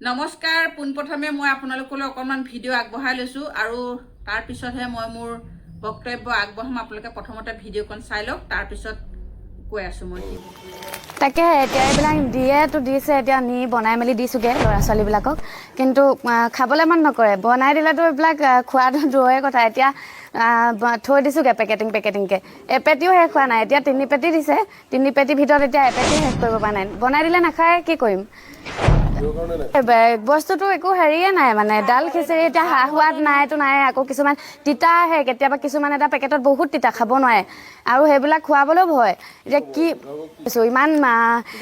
নমস্কাৰ পোনপ্ৰথমে মই আপোনালোকলৈ অকণমান ভিডিঅ' আগবঢ়াই লৈছোঁ আৰু তাৰপিছতহে মই মোৰ বক্তব্য আগবঢ়াম। আপোনালোকে প্ৰথমতে ভিডিঅ'খন চাই লওক, তাৰপিছত কৈ আছোঁ মই কি। তাকে এতিয়া এইবিলাক দিয়েতো দিছে, এতিয়া নি বনাই মেলি দিছোঁগৈ ল'ৰা ছোৱালীবিলাকক, কিন্তু খাবলৈ মন নকৰে। বনাই দিলেতো এইবিলাক খোৱাটো দূৰৰে কথা। এতিয়া থৈ দিছোঁগৈ পেকেটিংকৈ, এপেটিও শেষ হোৱা নাই। এতিয়া 3 পেটি দিছে, 3 পেটিৰ ভিতৰত এতিয়া এপেটিও শেষ কৰিব পৰা নাই। বনাই দিলে নাখায়, কি কৰিম। বস্তুটো একো হেৰিয়ে নাই, মানে ডাল খিচিৰি এতিয়া সোৱাদ নাইতো নাই। আকৌ কিছুমান তিতা আহে কেতিয়াবা, কিছুমান এটা পেকেটত বহুত তিতা, খাব নোৱাৰে। আৰু সেইবিলাক খুৱাবলৈও ভয়। এতিয়া কি ইমান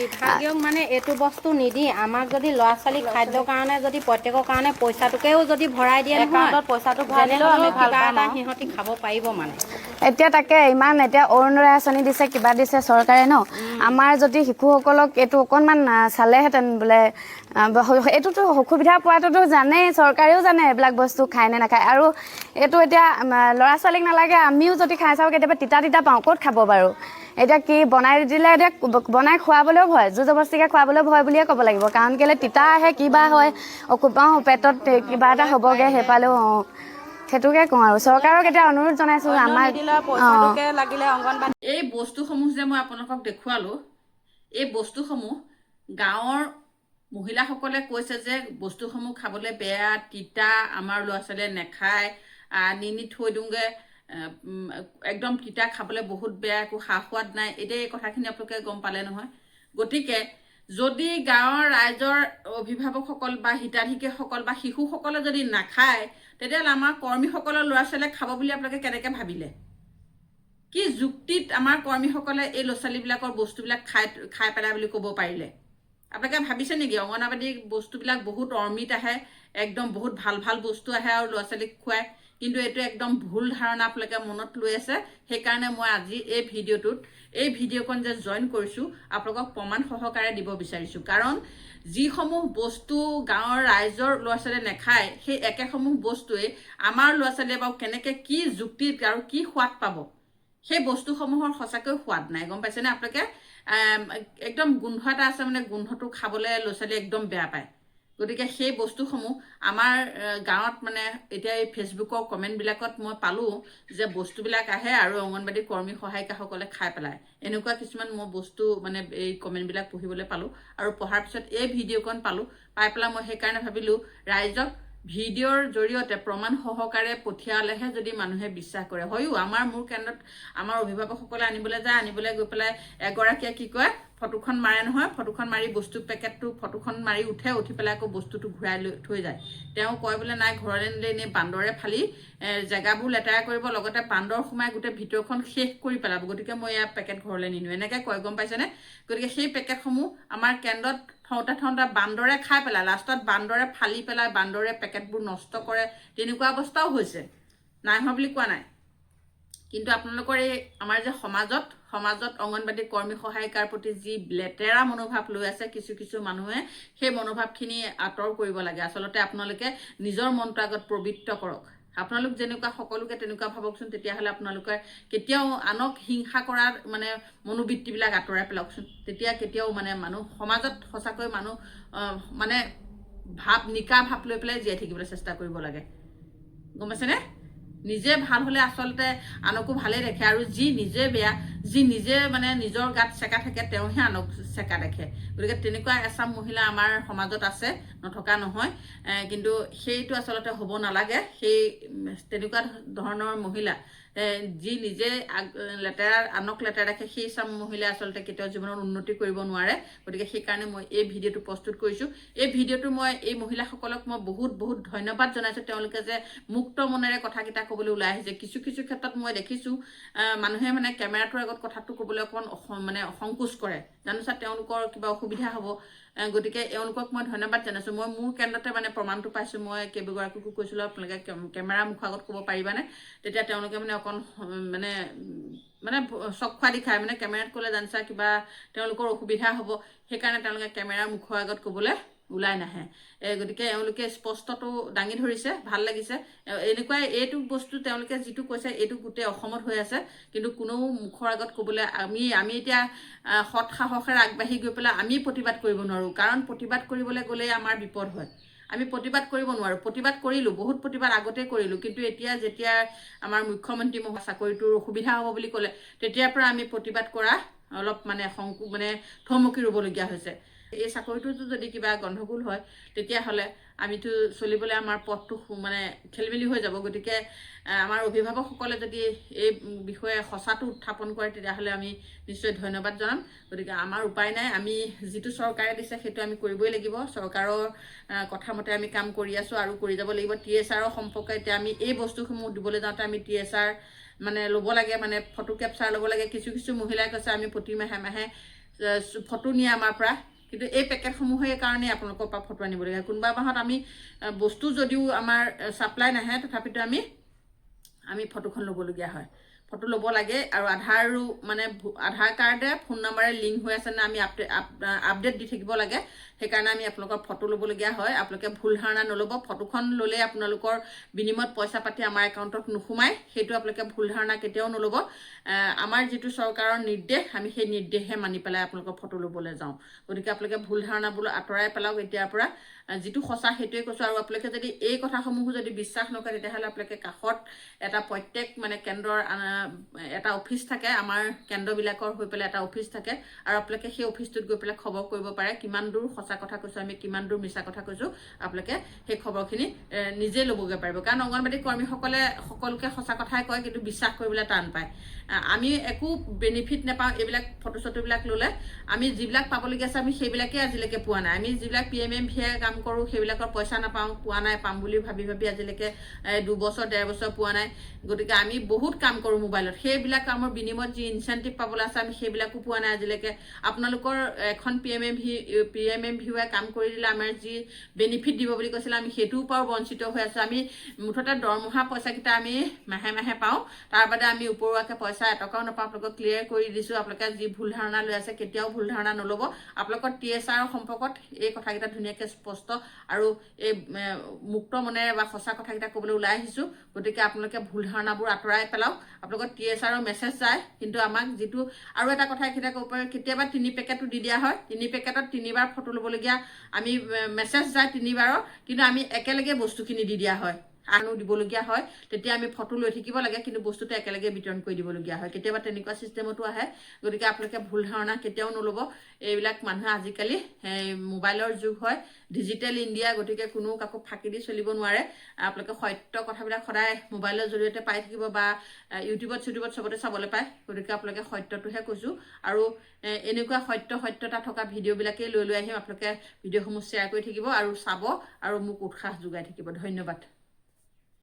বিভাগীয়ক মানে এইটো বস্তু নিদি আমাক যদি ল'ৰা ছোৱালী খাদ্যৰ কাৰণে যদি প্ৰত্যেকৰ কাৰণে পইচাটোকেও যদি ভৰাই দিয়ে নহয়, পইচাটো ভৰালেও আমি কিবা এটা সিহঁতি খাব পাৰিব মানে। এতিয়া তাকে ইমান এতিয়া অৰুণোদয় আঁচনি দিছে, কিবা দিছে চৰকাৰে ন। আমাৰ যদি শিশুসকলক এইটো অকণমান চালেহেঁতেন বোলে, এইটোতো অসুবিধা পোৱাটোতো জানেই, চৰকাৰেও জানে এইবিলাক বস্তু খায় নে নাখায়। আৰু এইটো এতিয়া ল'ৰা ছোৱালীক নালাগে, আমিও যদি খাই চাওঁ কেতিয়াবা তিতা পাওঁ, ক'ত খাব বাৰু। এতিয়া কি বনাই দিলে, এতিয়া বনাই খুৱাবলৈও ভয়, জোৰ জবস্তিকে খুৱাবলৈ ভয় বুলিয়ে ক'ব লাগিব। কাৰণ কেলৈ তিতা আহে, কিবা হয়, পেটত কিবা এটা হ'বগৈ সেইফালেও। সেইটোকে কওঁ আৰু চৰকাৰক এতিয়া অনুৰোধ জনাইছোঁ আমাক এই বস্তুসমূহ যে মই আপোনালোকক দেখুৱালোঁ, এই বস্তুসমূহ গাঁৱৰ মহিলাসকলে কৈছে যে বস্তুসমূহ খাবলৈ বেয়া, তিতা, আমাৰ ল'ৰা ছোৱালীয়ে নাখায়, নি থৈ দিওঁগৈ, একদম তিতা, খাবলৈ বহুত বেয়া, একো সা সোৱাদ নাই। এতিয়া এই কথাখিনি আপোনালোকে গম পালে নহয়। গতিকে যদি গাঁৱৰ ৰাইজৰ অভিভাৱকসকল বা হিতাধিকাৰীসকল বা শিশুসকলে যদি নাখায়, তেতিয়াহ'লে আমাৰ কৰ্মীসকলৰ ল'ৰা ছোৱালীয়ে খাব বুলি আপোনালোকে কেনেকৈ ভাবিলে? কি যুক্তিত আমাৰ কৰ্মীসকলে এই ল'ৰা ছোৱালীবিলাকৰ বস্তুবিলাক খাই পেলাই বুলি ক'ব পাৰিলে? আপোনালোকে ভাবিছে নেকি অংগনাবাদী বস্তুবিলাক বহুত অৰ্মিত আহে, একদম বহুত ভাল ভাল বস্তু আহে আৰু ল'ৰা ছোৱালীক খুৱায়? কিন্তু এইটো একদম ভুল ধাৰণা আপোনালোকে মনত লৈ আছে। সেইকাৰণে মই আজি এই ভিডিঅ'কণ যে জইন কৰিছোঁ, আপোনালোকক প্ৰমাণ সহকাৰে দিব বিচাৰিছোঁ। কাৰণ যিসমূহ বস্তু গাঁৱৰ ৰাইজৰ ল'ৰা ছোৱালীয়ে নাখায়, সেই একেসমূহ বস্তুৱেই আমাৰ ল'ৰা ছোৱালীয়ে বাৰু কেনেকৈ, কি যুক্তিত আৰু কি সোৱাদ পাব, সেই বস্তুসমূহৰ সঁচাকৈ সোৱাদ নাই, গম পাইছেনে আপোনালোকে? একদম গোন্ধ এটা আছে, মানে গোন্ধটো খাবলৈ ল'ৰা ছোৱালীয়ে একদম বেয়া পায়। গতিকে সেই বস্তুসমূহ আমাৰ গাঁৱত মানে এতিয়া এই ফেচবুকৰ কমেণ্টবিলাকত মই পালোঁ যে বস্তুবিলাক আহে আৰু অংগনবাদী কৰ্মী সহায়িকাসকলে খাই পেলায়। এনেকুৱা কিছুমান মই বস্তু মানে এই কমেণ্টবিলাক পঢ়িবলৈ পালোঁ, আৰু পঢ়াৰ পিছত এই ভিডিঅ'কণ পাই পেলাই মই সেইকাৰণে ভাবিলোঁ ৰাইজক ভিডিঅ'ৰ জৰিয়তে প্ৰমাণ সহকাৰে পঠিয়ালেহে যদি মানুহে বিশ্বাস কৰে। হয়ো মোৰ কেন্দ্ৰত আমাৰ অভিভাৱকসকলে আনিবলৈ গৈ পেলাই এগৰাকীয়ে কি কয়, ফটোখন মাৰে নহয়, ফটোখন মাৰি বস্তু পেকেটটো ফটোখন মাৰি উঠি পেলাই আকৌ বস্তুটো ঘূৰাই লৈ থৈ যায়। তেওঁ কয় বোলে নাই, ঘৰলৈ নিলে এনেই বান্দৰে ফালি জেগাবোৰ লেতেৰা কৰিব, লগতে বান্দৰ সোমাই গোটেই ভিতৰখন শেষ কৰি পেলাব, গতিকে মই এয়া পেকেট ঘৰলৈ নিনিওঁ, এনেকৈ কয়, গম পাইছেনে? গতিকে সেই পেকেটসমূহ আমাৰ কেন্দ্ৰত থওঁতে বান্দৰে খাই পেলাই, লাষ্টত বান্দৰে ফালি পেলাই, বান্দৰে পেকেটবোৰ নষ্ট কৰে, তেনেকুৱা অৱস্থাও হৈছে। নাই হোৱা বুলি কোৱা নাই। কিন্তু আপোনালোকৰ এই আমাৰ যে সমাজত অংগনবাদী কৰ্মী সহায়িকাৰ প্ৰতি যি লেতেৰা মনোভাৱ লৈ আছে কিছু মানুহে, সেই মনোভাৱখিনি আঁতৰ কৰিব লাগে। আচলতে আপোনালোকে নিজৰ মনটো আগত পবিত্ৰ কৰক। আপোনালোক যেনেকুৱা সকলোকে তেনেকুৱা ভাবকচোন, তেতিয়াহ'লে আপোনালোকে কেতিয়াও আনক হিংসা কৰাৰ মানে মনোবৃত্তিবিলাক আঁতৰাই পেলাওকচোন। তেতিয়া কেতিয়াও মানে সমাজত সঁচাকৈ মানে নিকা ভাৱ লৈ পেলাই জীয়াই থাকিবলৈ চেষ্টা কৰিব লাগে, গম পাইছেনে? নিজে ভাল হ'লে আচলতে আনকো ভালেই দেখে, আৰু যি নিজে বেয়া, যি নিজে মানে নিজৰ গাত চেকা থাকে, তেওঁহে আনক চেকা দেখে। গতিকে তেনেকুৱা এচাম মহিলা আমাৰ সমাজত আছে, নথকা নহয়। কিন্তু সেইটো আচলতে হ'ব নালাগে। তেনেকুৱা ধৰণৰ মহিলা যি নিজে আনক লেতেৰা দেখে, সেই চাম মহিলা আচলতে কেতিয়াও জীৱনত উন্নতি কৰিব নোৱাৰে। গতিকে সেইকাৰণে মই এই ভিডিঅ'টো প্ৰস্তুত কৰিছোঁ। এই ভিডিঅ'টো মই এই মহিলাসকলক মই বহুত বহুত ধন্যবাদ জনাইছোঁ। তেওঁলোকে যে মুক্ত মনেৰে কথাকেইটা ক'বলৈ ওলাই আহিছে। কিছু ক্ষেত্ৰত মই দেখিছোঁ মানুহে মানে কেমেৰাটোৰ আগত কথাটো ক'বলৈ অকণমান মানে সংকোচ কৰে, জানোচা তেওঁলোকৰ কিবা অসুবিধা হ'ব। গতিকে এওঁলোকক মই ধন্যবাদ জনাইছোঁ। মই মোৰ কেন্দ্ৰতে মানে প্ৰমাণটো পাইছোঁ। মই কেইবাগৰাকীকো কৈছিলোঁ আপোনালোকে কেমেৰা মুখৰ আগত ক'ব পাৰিবানে? তেতিয়া তেওঁলোকে মানে অকণ মানে চক খোৱা দেখায়, মানে কেমেৰাত ক'লে জানিছা কিবা তেওঁলোকৰ অসুবিধা হ'ব, সেইকাৰণে তেওঁলোকে কেমেৰাৰ মুখৰ আগত ক'বলৈ ওলাই নাহে। গতিকে এওঁলোকে স্পষ্টটো দাঙি ধৰিছে, ভাল লাগিছে। এনেকুৱাই এইটো বস্তু তেওঁলোকে যিটো কৈছে এইটো গোটেই অসমত হৈ আছে, কিন্তু কোনেও মুখৰ আগত ক'বলৈ আমি এতিয়া সৎ সাহসেৰে আগবাঢ়ি গৈ পেলাই আমি প্ৰতিবাদ কৰিব নোৱাৰোঁ, কাৰণ প্ৰতিবাদ কৰিবলৈ গ'লে আমাৰ বিপদ হয়। আমি প্ৰতিবাদ কৰিব নোৱাৰোঁ। প্ৰতিবাদ কৰিলোঁ, বহুত প্ৰতিবাদ আগতেই কৰিলোঁ, কিন্তু এতিয়া যেতিয়া আমাৰ মুখ্যমন্ত্ৰী চাকৰিটোৰ অসুবিধা হ'ব বুলি ক'লে, তেতিয়াৰ পৰা আমি প্ৰতিবাদ কৰা অলপ মানে থমকি ৰ'বলগীয়া হৈছে। এই চাকৰিটোতো যদি কিবা গণ্ডগোল হয়, তেতিয়াহ'লে আমিতো চলিবলৈ আমাৰ পথটো খেলি মেলি হৈ যাব। গতিকে আমাৰ অভিভাৱকসকলে যদি এই বিষয়ে সঁচাটো উত্থাপন কৰে, তেতিয়াহ'লে আমি নিশ্চয় ধন্যবাদ জনাম। গতিকে আমাৰ উপায় নাই, আমি যিটো চৰকাৰে দিছে সেইটো আমি কৰিবই লাগিব। চৰকাৰৰ কথা মতে আমি কাম কৰি আছোঁ আৰু কৰি যাব লাগিব। TSR সম্পৰ্কে এতিয়া আমি এই বস্তুসমূহ দিবলৈ যাওঁতে আমি TSR ল'ব লাগে, ফটো কেপচাৰ ল'ব লাগে। কিছু মহিলাই কৈছে আমি প্ৰতি মাহে ফটো নিয়ে আমাৰ পৰা, কিন্তু এই পেকেটসমূহে কাৰণে আপোনালোকৰ পৰা ফটো আনিব লাগে। কোনোবা মাহত আমি বস্তু যদিও আমাৰ ছাপ্লাই নাহে, তথাপিতো আমি ফটোখন ল'বলগীয়া হয়। ফটো ল'ব লাগে আৰু আধাৰ কাৰ্ডে ফোন নাম্বাৰে লিংক হৈ আছে নে আমি আপডেট দি থাকিব লাগে। সেইকাৰণে আমি আপোনালোকৰ ফটো ল'বলগীয়া হয়। আপোনালোকে ভুল ধাৰণা নল'ব। ফটোখন ল'লে আপোনালোকৰ বিনিময়ত পইচা পাতি আমাৰ একাউণ্টত নোসোমায়, সেইটো আপোনালোকে ভুল ধাৰণা কেতিয়াও নল'ব। আমাৰ যিটো চৰকাৰৰ নিৰ্দেশ, আমি সেই নিৰ্দেশহে মানি পেলাই আপোনালোকৰ ফটো ল'বলৈ যাওঁ। গতিকে আপোনালোকে ভুল ধাৰণাবোৰ আঁতৰাই পেলাওক এতিয়াৰ পৰা। যিটো সঁচা সেইটোৱে কৈছোঁ। আৰু আপোনালোকে যদি এই কথাসমূহ যদি বিশ্বাস নকৰে, তেতিয়াহ'লে আপোনালোকে কাষত এটা প্ৰত্যেক কেন্দ্ৰৰ এটা অফিচ থাকে, আমাৰ কেন্দ্ৰবিলাকৰ হৈ পেলাই এটা অফিচ থাকে, আৰু আপোনালোকে সেই অফিচটোত গৈ পেলাই খবৰ কৰিব পাৰে কিমান দূৰ সঁচা কথা কৈছোঁ আমি, কিমান দূৰ মিছা কথা কৈছোঁ। আপোনালোকে সেই খবৰখিনি নিজে ল'বগৈ পাৰিব, কাৰণ অংগনবাড়ী কৰ্মীসকলে সকলোকে সঁচা কথাই কয়, কিন্তু বিশ্বাস কৰিবলৈ টান পায়। আমি একো বেনিফিট নাপাওঁ এইবিলাক ফটো চটোবিলাক ল'লে। আমি যিবিলাক পাবলগীয়া আছে আমি সেইবিলাকেই আজিলৈকে পোৱা নাই। আমি যিবিলাক PMMVA কাম কৰোঁ সেইবিলাকৰ পইচা নাপাওঁ, পোৱা নাই। পাম বুলি ভাবি আজিলৈকে 2 বছৰ 1.5 বছৰ পোৱা নাই। গতিকে আমি বহুত কাম কৰোঁ মোবাইলত, সেইবিলাক কামৰ বিনিময়ত যি ইনচেণ্টিভ পাবলৈ আছে আমি সেইবিলাকো পোৱা নাই আজিলৈকে। আপোনালোকৰ এখন PMMVA কাম কৰি দিলে আমাৰ যি বেনিফিট দিব বুলি কৈছিলে, আমি সেইটোৰ পৰাও বঞ্চিত হৈ আছোঁ। আমি মুঠতে দৰমহা পইচাকেইটা আমি মাহে পাওঁ, তাৰ বাদে আমি উপৰুৱাকৈ পইচা এটকাও নাপাওঁ। আপোনালোকক ক্লিয়াৰ কৰি দিছোঁ। আপোনালোকে যি ভুল ধাৰণা লৈ আছে কেতিয়াও ভুল ধাৰণা নল'ব। আপোনালোকৰ TSR সম্পৰ্কত এই কথাকেইটা ধুনীয়াকৈ স্পষ্ট আৰু এই মুক্ত মনেৰে বা সঁচা কথাকেইটা ক'বলৈ ওলাই আহিছোঁ। গতিকে আপোনালোকে ভুল ধাৰণাবোৰ আঁতৰাই পেলাওক। আপোনালোকৰ TSR মেছেজ যায়, কিন্তু আমাক যিটো আৰু এটা কথা এইকেইটা ক'ব পাৰে, কেতিয়াবা 3 পেকেটো দি দিয়া হয়। 3 পেকেটত 3 বাৰ ফটো ল'বলগীয়া আমি মেছেজ যায় 3 বাৰৰ, কিন্তু আমি একেলগে বস্তুখিনি দি দিয়া হয় আৰু দিবলগীয়া হয়। তেতিয়া আমি ফটো লৈ থাকিব লাগে, কিন্তু বস্তুটো একেলগে বিতৰণ কৰি দিবলগীয়া হয়। কেতিয়াবা তেনেকুৱা ছিষ্টেমতো আহে। গতিকে আপোনালোকে ভুল ধাৰণা কেতিয়াও নল'ব। এইবিলাক মানুহে আজিকালি মোবাইলৰ যুগ হয়, ডিজিটেল ইণ্ডিয়া, গতিকে কোনো কাকো ফাঁকি দি চলিব নোৱাৰে। আপোনালোকে সত্য কথাবিলাক সদায় মোবাইলৰ জৰিয়তে পাই থাকিব, বা ইউটিউবত চবতে চাবলৈ পায়। গতিকে আপোনালোকে সত্যটোহে কৈছোঁ, আৰু এনেকুৱা সত্যতা থকা ভিডিঅ'বিলাকেই লৈ আহিম। আপোনালোকে ভিডিঅ'সমূহ শ্বেয়াৰ কৰি থাকিব আৰু চাব, আৰু মোক উৎসাহ যোগাই থাকিব। ধন্যবাদ।